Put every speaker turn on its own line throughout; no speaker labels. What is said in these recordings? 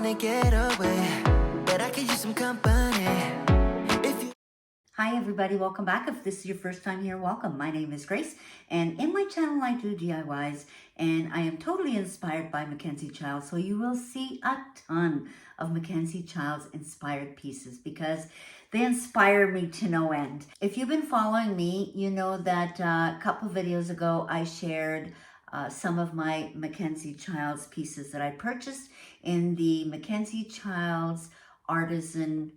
wanna get away, but I could use some company. If you
Hi everybody, welcome back. If this is your first time here, welcome. My name is Grace, and in my channel I do DIYs, and I am totally inspired by Mackenzie Childs, so you will see a ton of Mackenzie Childs inspired pieces because they inspire me to no end. If you've been following me, you know that a couple videos ago I shared some of my Mackenzie Childs pieces that I purchased in the Mackenzie Childs Artizan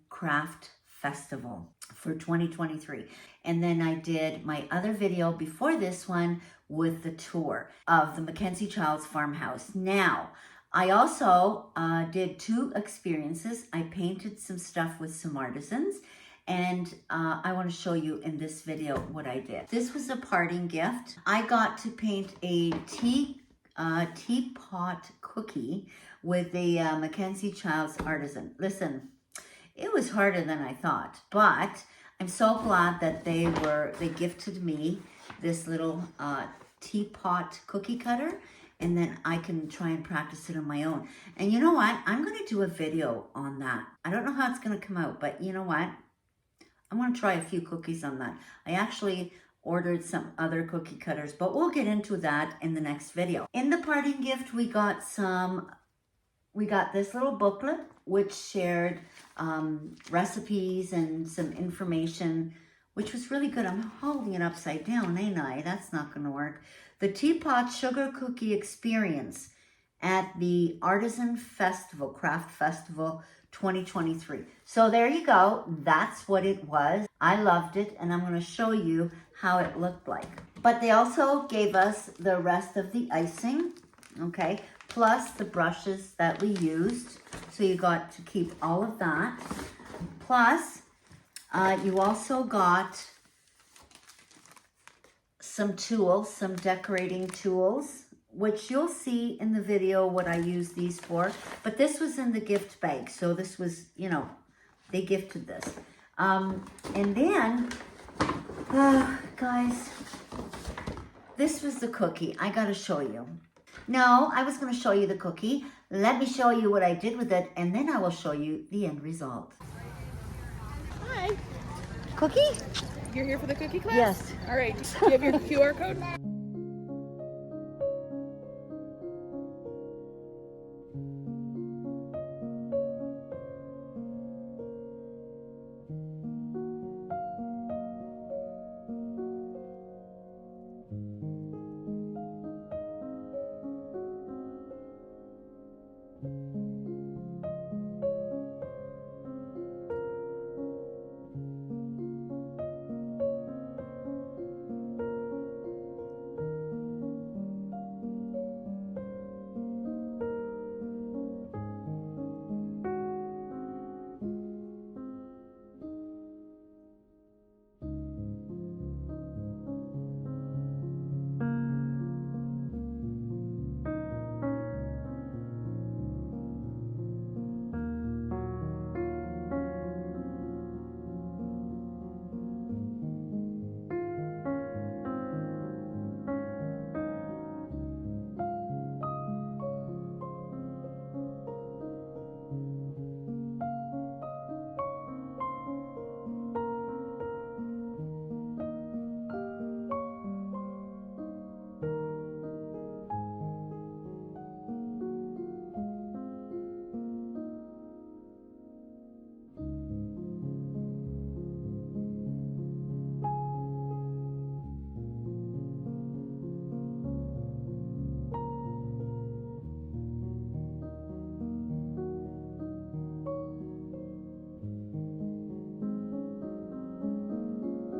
Festival for 2023. And then I did my other video before this one with the tour of the Mackenzie Childs farmhouse. Now, I also did two experiences. I painted some stuff with some artisans, and I want to show you in this video what I did. This was a parting gift. I got to paint a teapot cookie with the Mackenzie Childs Artizan. Listen, it was harder than I thought, but I'm so glad that they gifted me this little teapot cookie cutter, and then I can try and practice it on my own. And you know what? I'm going to do a video on that. I don't know how it's going to come out, but you know what? I'm going to try a few cookies on that. I actually ordered some other cookie cutters, but we'll get into that in the next video. In the parting gift, we got this little booklet which shared recipes and some information, which was really good. I'm holding it upside down, ain't I? That's not going to work. The Teapot Sugar Cookie Experience at the Artizan Festival, Craft Festival 2023. So there you go. That's what it was. I loved it, and I'm going to show you how it looked like. But they also gave us the rest of the icing, okay, plus the brushes that we used. So you got to keep all of that. Plus, you also got some tools, some decorating tools, which you'll see in the video what I use these for. But this was in the gift bag. So this was, you know, they gifted this. And then, guys, this was the cookie. I got to show you. No, I was going to show you the cookie. Let me show you what I did with it, and then I will show you the end result.
Hi.
Cookie?
You're here for the cookie class?
Yes.
All right. Do you have your QR code?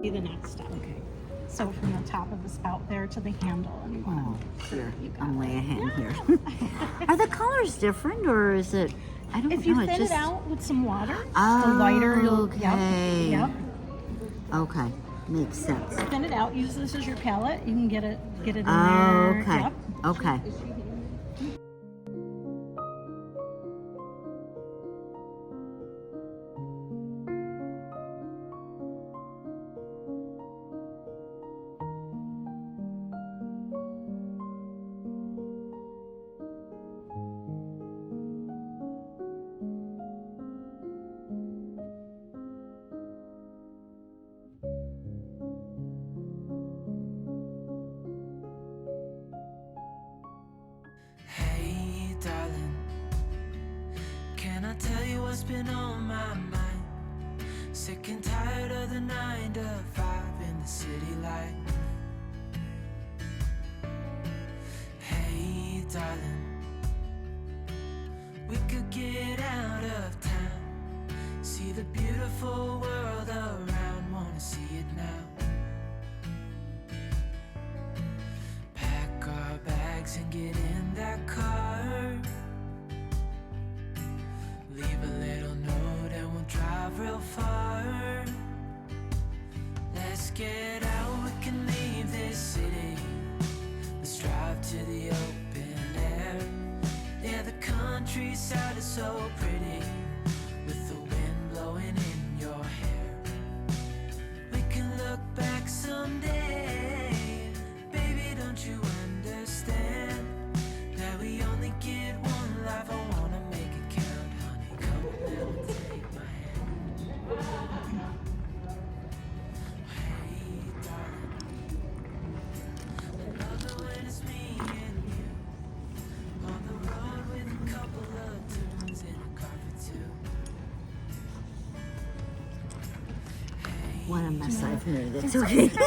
Be the next step.
Okay.
So from the top of the spout there to the handle. And
Oh, here. I'm way ahead here.
Yeah.
Are the colors different, or is it? I don't
If you
know.
thin
just...
it out with some water,
Oh,
the lighter you'll.
okay.
Yep.
Okay, makes sense.
Thin it out. Use this as your palette. You can get it in
Oh,
there.
okay.
Yep.
Okay.
what's been on my mind. Sick and tired of the 9 to 5 in the city light. Hey, darling, we could get out of town, see the beautiful world around, wanna see it now. Pack our bags and get in that car, leave a little note and we'll drive real far. Let's get out, we can leave this city. Let's drive to the open air. Yeah, the countryside is so pretty, with the wind blowing in your hair. We can look back someday. Baby, don't you understand that we only get one life? I wanna make it count, honey. Come on now and take my hand. Hey, darling, I love it when it's me and you on the road with a couple of tunes in a car for two.
What a mess I've made. It's okay.
Do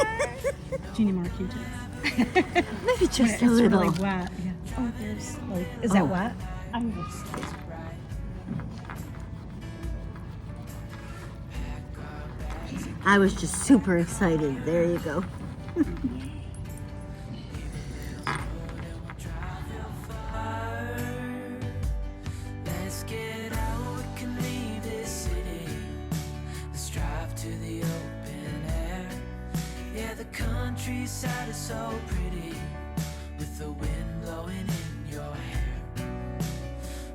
you need more Q-tips?
Maybe just
It's
a little.
really wet. Yeah. Oh, there's like, is that wet? I'm just,
I was just super excited. There you go.
Let's get out, we can leave this city. Let's drive to the open air. Yeah, the countryside is so pretty, with the wind blowing in your hair.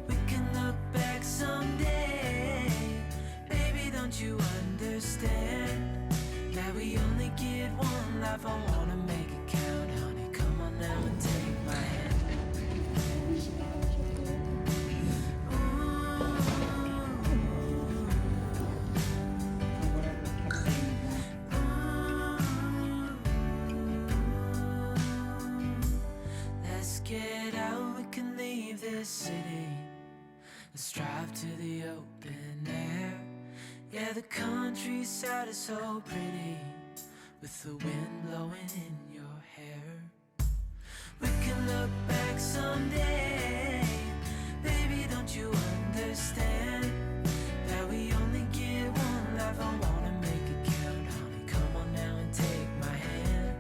We can look back someday. Baby, don't you understand that we only get one life? I wanna make it count, honey. Come on now and take my hand. Let's get out, we can leave this city. Let's drive to the open air. Yeah, the countryside is so pretty, with the wind blowing in your hair. We can look back someday. Baby, don't you understand that we only get one life? I wanna make it count, honey. Come on now and take my hand.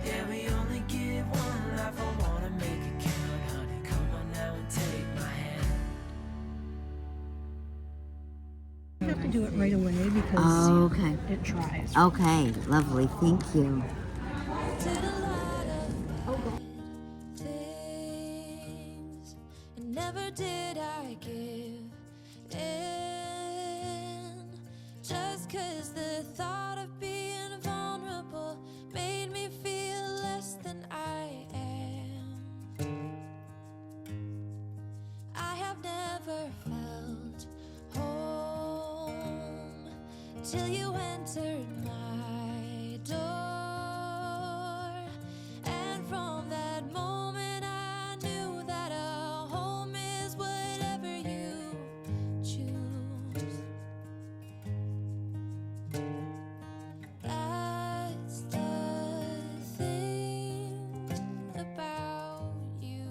Yeah, we only get one life. I wanna make it count, honey. Come on now and take my hand.
you have to do it right away because
Oh, okay.
it dries.
Okay, lovely. Thank you.
Did a lot of things, and never did I give in. Just 'cause the thought of being vulnerable made me feel less than I am. I have never felt home till you entered my door. And from that moment I knew that a home is whatever you choose. That's the thing about you.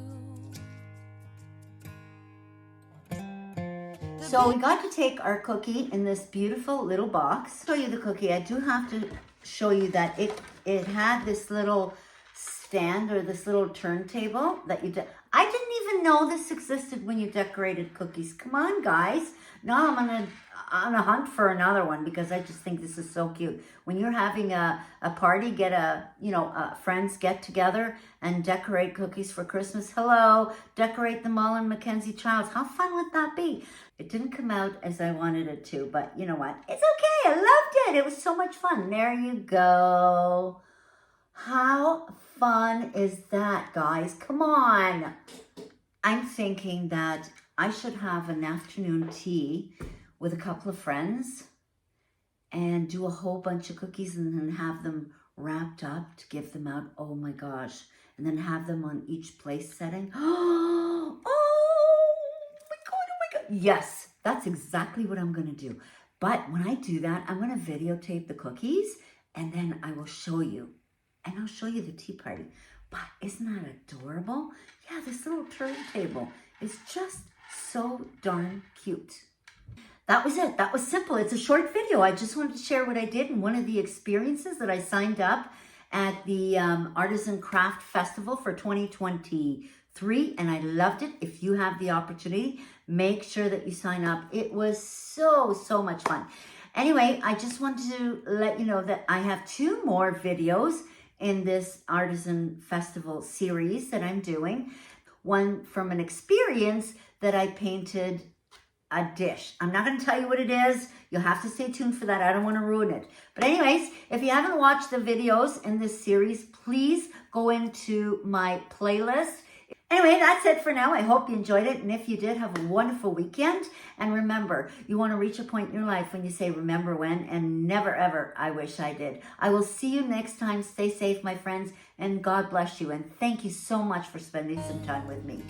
So we got to take our cookie in this beautiful little box. Show you the cookie. I do have to show you that it had this little stand or this little turntable that you I didn't even know this existed when you decorated cookies. Come on, guys. Now I'm on a hunt for another one because I just think this is so cute. When you're having a party, get friends get together and decorate cookies for Christmas. Hello, decorate them all in Mackenzie Childs. How fun would that be? It didn't come out as I wanted it to, but you know what? It's okay. I loved it. It was so much fun. There you go. How fun is that, guys? Come on. I'm thinking that I should have an afternoon tea with a couple of friends and do a whole bunch of cookies and then have them wrapped up to give them out. Oh my gosh. And then have them on each place setting. Oh my God. Yes, That's exactly what I'm going to do. But when I do that, I'm going to videotape the cookies and then I will show you. And I'll show you the tea party. But isn't that adorable? Yeah, this little turntable is just so darn cute. That was it. That was simple. It's a short video. I just wanted to share what I did in one of the experiences that I signed up at the Artisan Craft Festival for 2023, and I loved it. If you have the opportunity, make sure that you sign up. It was so much fun. Anyway, I just wanted to let you know that I have 2 more videos in this Artisan Festival series that I'm doing. One from an experience that I painted a dish. I'm not going to tell you what it is. You'll have to stay tuned for that. I don't want to ruin it. But anyways, if you haven't watched the videos in this series, please go into my playlist. Anyway, that's it for now. I hope you enjoyed it. And if you did, have a wonderful weekend. And remember, you want to reach a point in your life when you say, remember when, and never ever, I wish I did. I will see you next time. Stay safe, my friends, and God bless you. And thank you so much for spending some time with me.